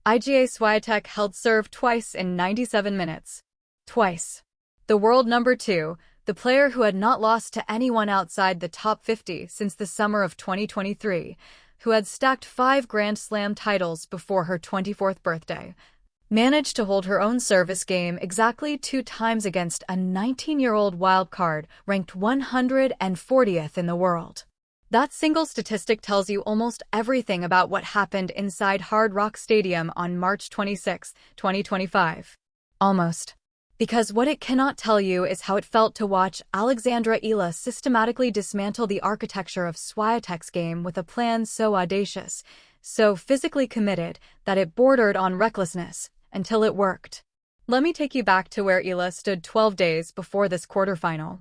Iga Świątek held serve twice in 97 minutes. Twice. The world number 2, the player who had not lost to anyone outside the top 50 since the summer of 2023, who had stacked 5 Grand Slam titles before her 24th birthday, managed to hold her own service game exactly 2 times against a 19-year-old wildcard ranked 140th in the world. That single statistic tells you almost everything about what happened inside Hard Rock Stadium on March 26, 2025. Almost. Because what it cannot tell you is how it felt to watch Alex Eala systematically dismantle the architecture of Swiatek's game with a plan so audacious, so physically committed, that it bordered on recklessness, until it worked. Let me take you back to where Eala stood 12 days before this quarterfinal.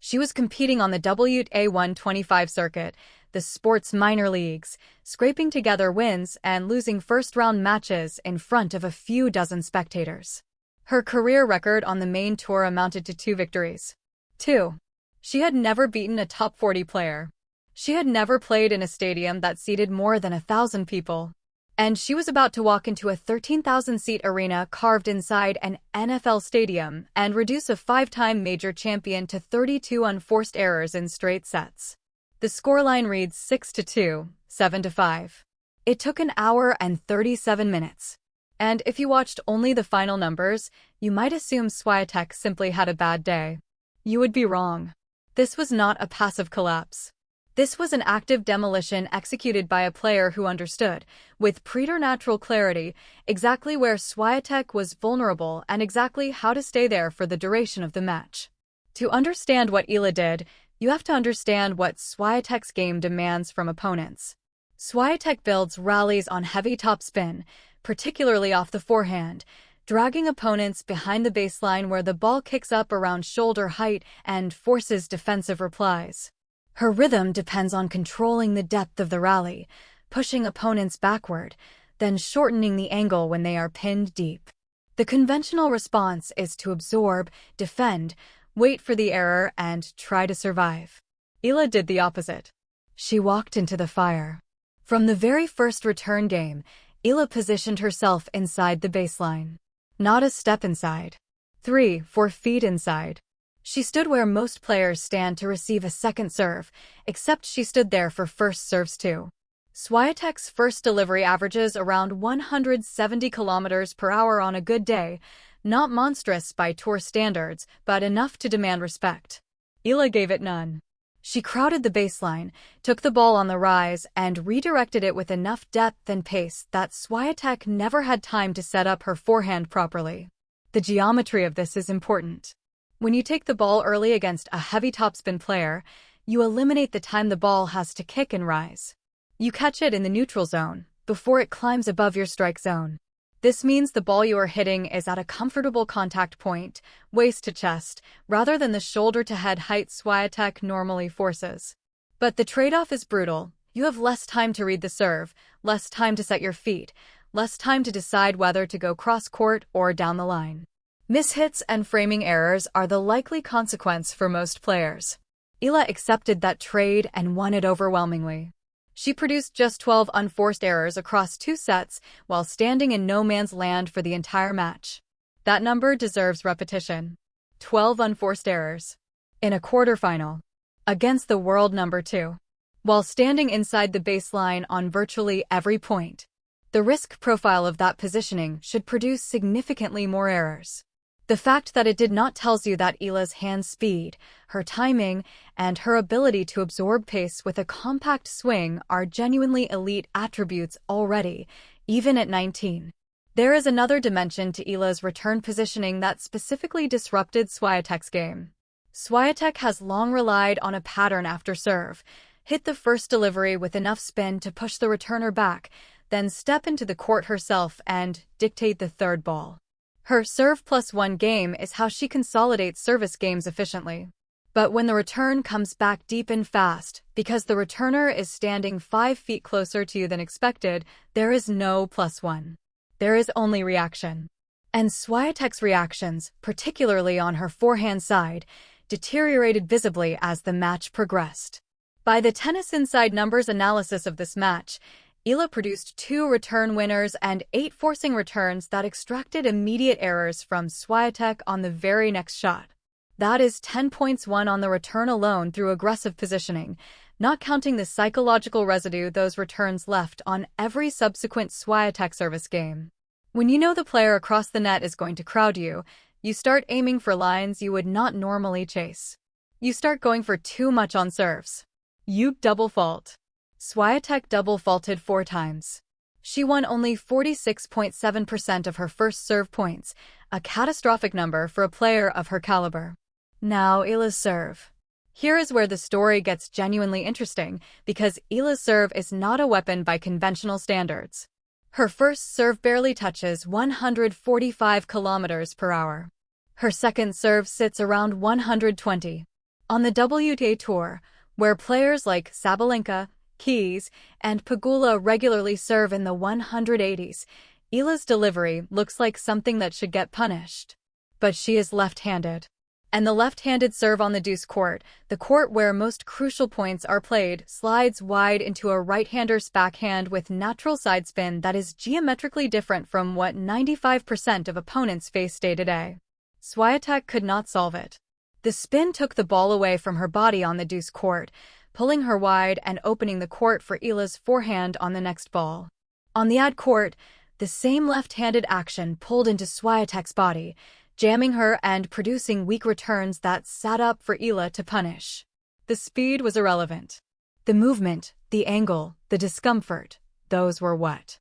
She was competing on the WTA 125 circuit, the sport's minor leagues, scraping together wins and losing first-round matches in front of a few dozen spectators. Her career record on the main tour amounted to 2 victories. 2. She had never beaten a top 40 player. She had never played in a stadium that seated more than 1,000 people. And she was about to walk into a 13,000-seat arena carved inside an NFL stadium and reduce a 5-time major champion to 32 unforced errors in straight sets. The scoreline reads 6-2, 7-5. It took an hour and 37 minutes. And if you watched only the final numbers, you might assume Świątek simply had a bad day. You would be wrong. This was not a passive collapse. This was an active demolition executed by a player who understood, with preternatural clarity, exactly where Świątek was vulnerable and exactly how to stay there for the duration of the match. To understand what Eala did, you have to understand what Świątek's game demands from opponents. Świątek builds rallies on heavy topspin, particularly off the forehand, dragging opponents behind the baseline where the ball kicks up around shoulder height and forces defensive replies. Her rhythm depends on controlling the depth of the rally, pushing opponents backward, then shortening the angle when they are pinned deep. The conventional response is to absorb, defend, wait for the error, and try to survive. Eala did the opposite. She walked into the fire. From the very first return game, Eala positioned herself inside the baseline. Not a step inside. 3-4 feet inside. She stood where most players stand to receive a second serve, except she stood there for first serves too. Świątek's first delivery averages around 170 kilometers per hour on a good day, not monstrous by tour standards, but enough to demand respect. Eala gave it none. She crowded the baseline, took the ball on the rise, and redirected it with enough depth and pace that Świątek never had time to set up her forehand properly. The geometry of this is important. When you take the ball early against a heavy topspin player, you eliminate the time the ball has to kick and rise. You catch it in the neutral zone, before it climbs above your strike zone. This means the ball you are hitting is at a comfortable contact point, waist to chest, rather than the shoulder-to-head height Świątek normally forces. But the trade-off is brutal. You have less time to read the serve, less time to set your feet, less time to decide whether to go cross-court or down the line. Mishits and framing errors are the likely consequence for most players. Eala accepted that trade and won it overwhelmingly. She produced just 12 unforced errors across 2 sets while standing in no man's land for the entire match. That number deserves repetition. 12 unforced errors. In a quarterfinal. Against the world number 2. While standing inside the baseline on virtually every point. The risk profile of that positioning should produce significantly more errors. The fact that it did not tells you that Eala's hand speed, her timing, and her ability to absorb pace with a compact swing are genuinely elite attributes already, even at 19. There is another dimension to Eala's return positioning that specifically disrupted Świątek's game. Świątek has long relied on a pattern after serve, hit the first delivery with enough spin to push the returner back, then step into the court herself and dictate the third ball. Her serve+1 game is how she consolidates service games efficiently. But when the return comes back deep and fast, because the returner is standing 5 feet closer to you than expected, there is no +1. There is only reaction. And Świątek's reactions, particularly on her forehand side, deteriorated visibly as the match progressed. By the tennis inside numbers analysis of this match, Eala produced 2 return winners and 8 forcing returns that extracted immediate errors from Swiatek on the very next shot. That is 10 points won on the return alone through aggressive positioning, not counting the psychological residue those returns left on every subsequent Swiatek service game. When you know the player across the net is going to crowd you, you start aiming for lines you would not normally chase. You start going for too much on serves. You double fault. Swiatek double faulted 4 times. She won only 46.7% of her first serve points, a catastrophic number for a player of her caliber. Now Eala's serve. Here is where the story gets genuinely interesting, because Eala's serve is not a weapon by conventional standards. Her first serve barely touches 145 kilometers per hour. Her second serve sits around 120. On the WTA Tour, where players like Sabalenka, Keys, and Pegula regularly serve in the 180s, Eala's delivery looks like something that should get punished. But she is left-handed. And the left-handed serve on the deuce court, the court where most crucial points are played, slides wide into a right-hander's backhand with natural side spin that is geometrically different from what 95% of opponents face day-to-day. Swiatek could not solve it. The spin took the ball away from her body on the deuce court, pulling her wide and opening the court for Eala's forehand on the next ball. On the ad court, the same left-handed action pulled into Swiatek's body, jamming her and producing weak returns that sat up for Eala to punish. The speed was irrelevant. The movement, the angle, the discomfort, those were what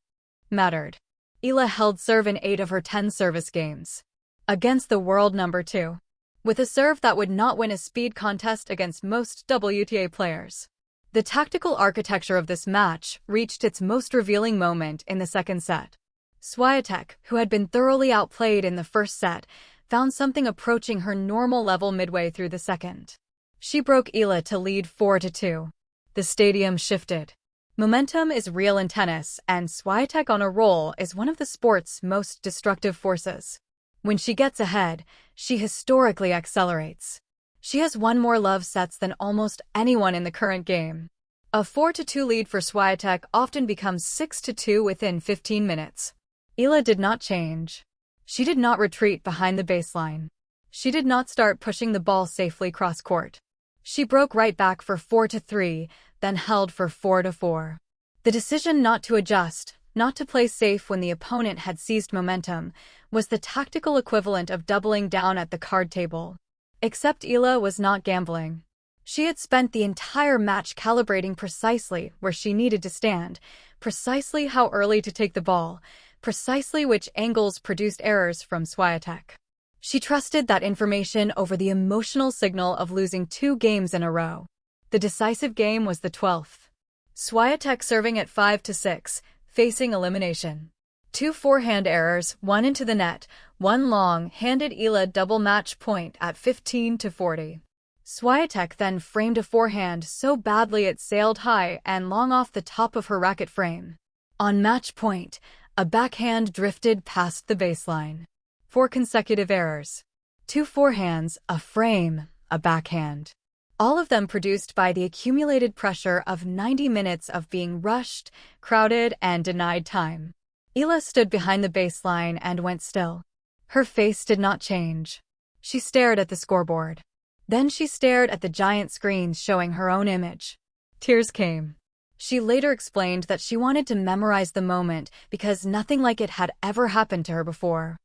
mattered. Eala held serve in 8 of her 10 service games. Against the world number 2. With a serve that would not win a speed contest against most WTA players. The tactical architecture of this match reached its most revealing moment in the second set. Swiatek, who had been thoroughly outplayed in the first set, found something approaching her normal level midway through the second. She broke Eala to lead 4-2. The stadium shifted. Momentum is real in tennis, and Swiatek on a roll is one of the sport's most destructive forces. When she gets ahead, she historically accelerates. She has won more love sets than almost anyone in the current game. A 4-2 lead for Swiatek often becomes 6-2 within 15 minutes. Eala did not change. She did not retreat behind the baseline. She did not start pushing the ball safely cross-court. She broke right back for 4-3, then held for 4-4. The decision not to adjust, not to play safe when the opponent had seized momentum, was the tactical equivalent of doubling down at the card table. Except Eala was not gambling. She had spent the entire match calibrating precisely where she needed to stand, precisely how early to take the ball, precisely which angles produced errors from Swiatek. She trusted that information over the emotional signal of losing 2 games in a row. The decisive game was the 12th. Swiatek serving at 5-6, facing elimination. 2 forehand errors, 1 into the net, 1 long, handed Eala double match point at 15-40. Swiatek then framed a forehand so badly it sailed high and long off the top of her racket frame. On match point, a backhand drifted past the baseline. 4 consecutive errors. 2 forehands, a frame, a backhand. All of them produced by the accumulated pressure of 90 minutes of being rushed, crowded, and denied time. Eala stood behind the baseline and went still. Her face did not change. She stared at the scoreboard. Then she stared at the giant screens showing her own image. Tears came. She later explained that she wanted to memorize the moment because nothing like it had ever happened to her before.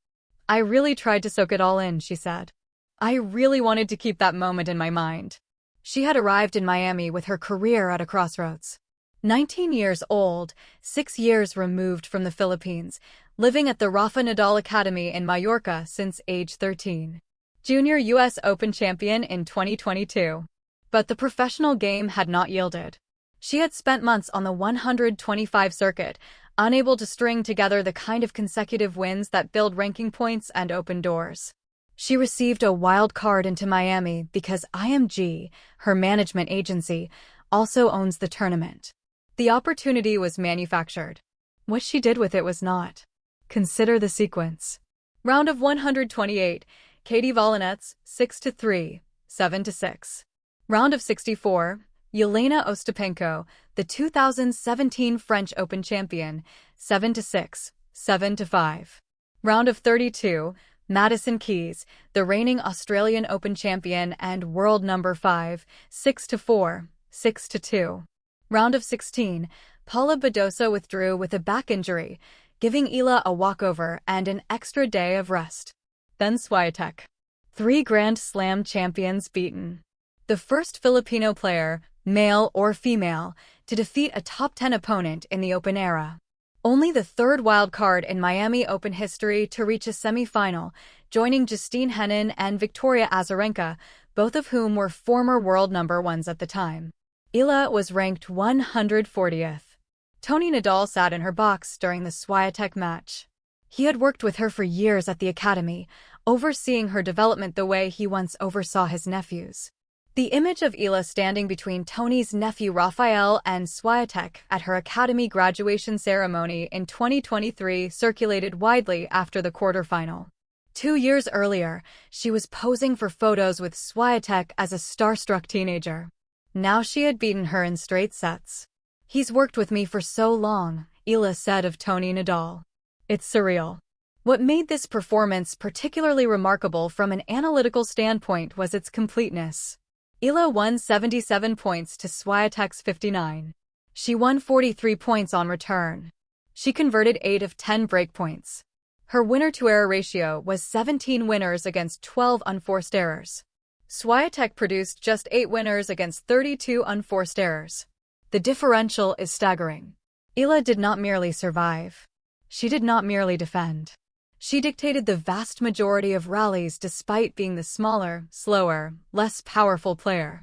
I really tried to soak it all in, she said. I really wanted to keep that moment in my mind. She had arrived in Miami with her career at a crossroads. 19 years old, 6 years removed from the Philippines, living at the Rafa Nadal Academy in Mallorca since age 13. Junior U.S. Open champion in 2022. But the professional game had not yielded. She had spent months on the 125 circuit, unable to string together the kind of consecutive wins that build ranking points and open doors. She received a wild card into Miami because IMG, her management agency, also owns the tournament. The opportunity was manufactured. What she did with it was not. Consider the sequence. Round of 128, Katie Volinets, 6-3, 7-6. Round of 64, Yelena Ostapenko, the 2017 French Open champion, 7-6, 7-5. Round of 32, Madison Keys, the reigning Australian Open champion and world number 5, 6-4, 6-2. Round of 16, Paula Badosa withdrew with a back injury, giving Eala a walkover and an extra day of rest. Then Swiatek. 3 Grand Slam champions beaten. The first Filipino player, male or female, to defeat a top 10 opponent in the Open era. Only the third wildcard in Miami Open history to reach a semi-final, joining Justine Henin and Victoria Azarenka, both of whom were former world number 1s at the time. Eala was ranked 140th. Toni Nadal sat in her box during the Swiatek match. He had worked with her for years at the academy, overseeing her development the way he once oversaw his nephews. The image of Eala standing between Toni's nephew Rafael and Swiatek at her academy graduation ceremony in 2023 circulated widely after the quarterfinal. 2 years earlier, she was posing for photos with Swiatek as a starstruck teenager. Now she had beaten her in straight sets. "He's worked with me for so long," Eala said of Toni Nadal. "It's surreal." What made this performance particularly remarkable from an analytical standpoint was its completeness. Eala won 77 points to Swiatek's 59. She won 43 points on return. She converted 8 of 10 breakpoints. Her winner-to-error ratio was 17 winners against 12 unforced errors. Swiatek produced just 8 winners against 32 unforced errors. The differential is staggering. Eala did not merely survive. She did not merely defend. She dictated the vast majority of rallies despite being the smaller, slower, less powerful player.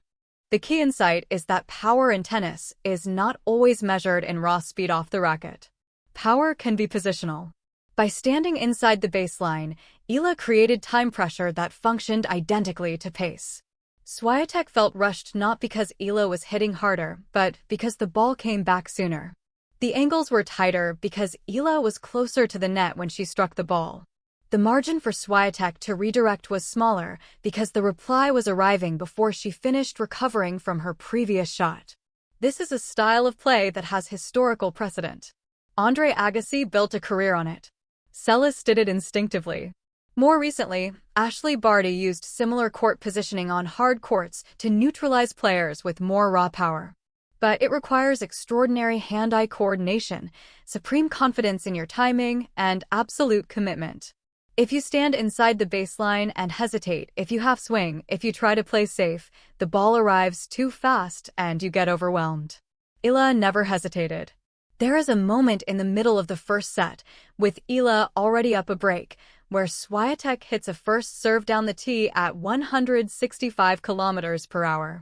The key insight is that power in tennis is not always measured in raw speed off the racket. Power can be positional. By standing inside the baseline, Eala created time pressure that functioned identically to pace. Swiatek felt rushed not because Eala was hitting harder, but because the ball came back sooner. The angles were tighter because Eala was closer to the net when she struck the ball. The margin for Swiatek to redirect was smaller because the reply was arriving before she finished recovering from her previous shot. This is a style of play that has historical precedent. Andre Agassi built a career on it. Celis did it instinctively. More recently, Ashley Barty used similar court positioning on hard courts to neutralize players with more raw power. But it requires extraordinary hand-eye coordination, supreme confidence in your timing, and absolute commitment. If you stand inside the baseline and hesitate, if you half-swing, if you try to play safe, the ball arrives too fast and you get overwhelmed. Eala never hesitated. There is a moment in the middle of the first set, with Eala already up a break, where Swiatek hits a first serve down the tee at 165 km/h.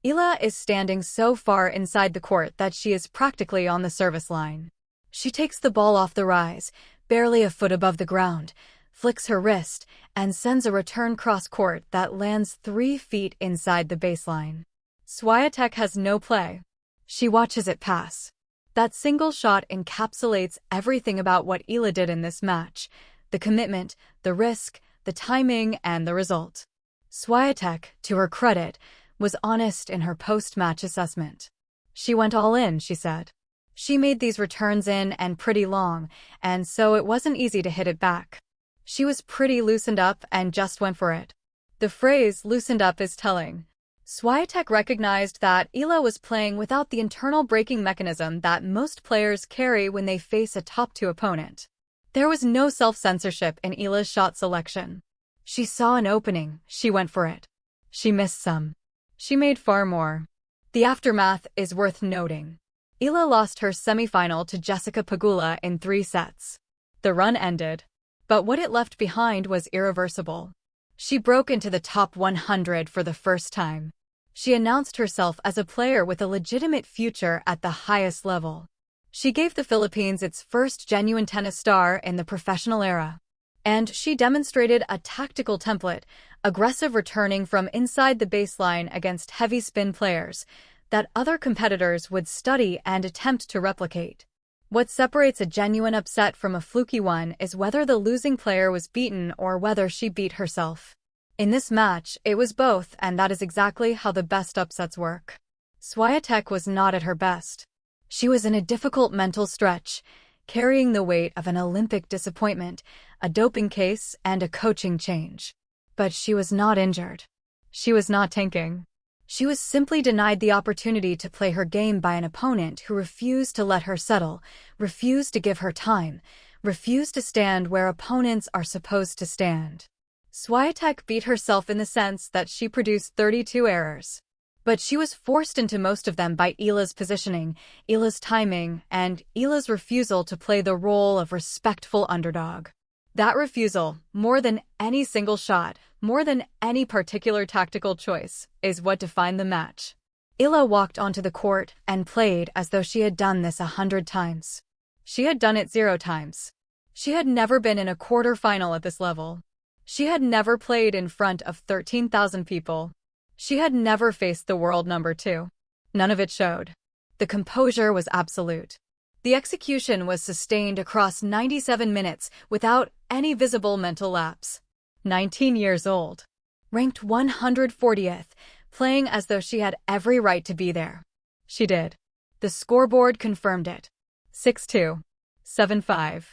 Eala is standing so far inside the court that she is practically on the service line. She takes the ball off the rise, barely a foot above the ground, flicks her wrist, and sends a return cross-court that lands 3 feet inside the baseline. Swiatek has no play. She watches it pass. That single shot encapsulates everything about what Eala did in this match: the commitment, the risk, the timing, and the result. Swiatek, to her credit, was honest in her post-match assessment. She went all in, she said. She made these returns in and pretty long, and so it wasn't easy to hit it back. She was pretty loosened up and just went for it. The phrase "loosened up" is telling. Swiatek recognized that Eala was playing without the internal braking mechanism that most players carry when they face a top-2 opponent. There was no self-censorship in Eala's shot selection. She saw an opening, she went for it. She missed some. She made far more. The aftermath is worth noting. Eala lost her semifinal to Jessica Pegula in 3 sets. The run ended, but what it left behind was irreversible. She broke into the top 100 for the first time. She announced herself as a player with a legitimate future at the highest level. She gave the Philippines its first genuine tennis star in the professional era. And she demonstrated a tactical template, aggressive returning from inside the baseline against heavy spin players, that other competitors would study and attempt to replicate. What separates a genuine upset from a fluky one is whether the losing player was beaten or whether she beat herself. In this match, it was both, and that is exactly how the best upsets work. Swiatek was not at her best. She was in a difficult mental stretch, carrying the weight of an Olympic disappointment, a doping case, and a coaching change. But she was not injured. She was not tanking. She was simply denied the opportunity to play her game by an opponent who refused to let her settle, refused to give her time, refused to stand where opponents are supposed to stand. Swiatek beat herself in the sense that she produced 32 errors. But she was forced into most of them by Eala's positioning, Eala's timing, and Eala's refusal to play the role of respectful underdog. That refusal, more than any single shot, more than any particular tactical choice, is what defined the match. Eala walked onto the court and played as though she had done this 100 times. She had done it 0 times. She had never been in a quarter-final at this level. She had never played in front of 13,000 people. She had never faced the world number 2. None of it showed. The composure was absolute. The execution was sustained across 97 minutes without any visible mental lapse. 19 years old. Ranked 140th, playing as though she had every right to be there. She did. The scoreboard confirmed it. 6-2. 7-5.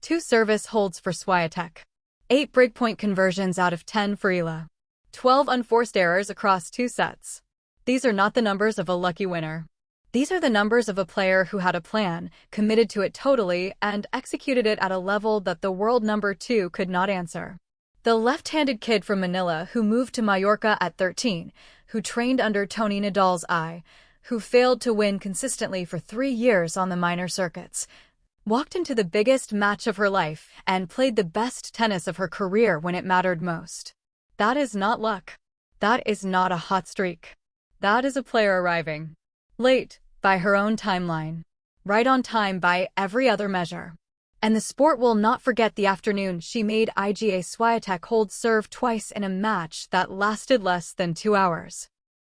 2 service holds for Swiatek. 8 breakpoint conversions out of 10 for Eala. 12 unforced errors across 2 sets. These are not the numbers of a lucky winner. These are the numbers of a player who had a plan, committed to it totally, and executed it at a level that the world number 2 could not answer. The left-handed kid from Manila who moved to Mallorca at 13, who trained under Tony Nadal's eye, who failed to win consistently for 3 years on the minor circuits, walked into the biggest match of her life and played the best tennis of her career when it mattered most. That is not luck. That is not a hot streak. That is a player arriving late, by her own timeline. Right on time by every other measure. And the sport will not forget the afternoon she made Iga Swiatek hold serve twice in a match that lasted less than 2 hours.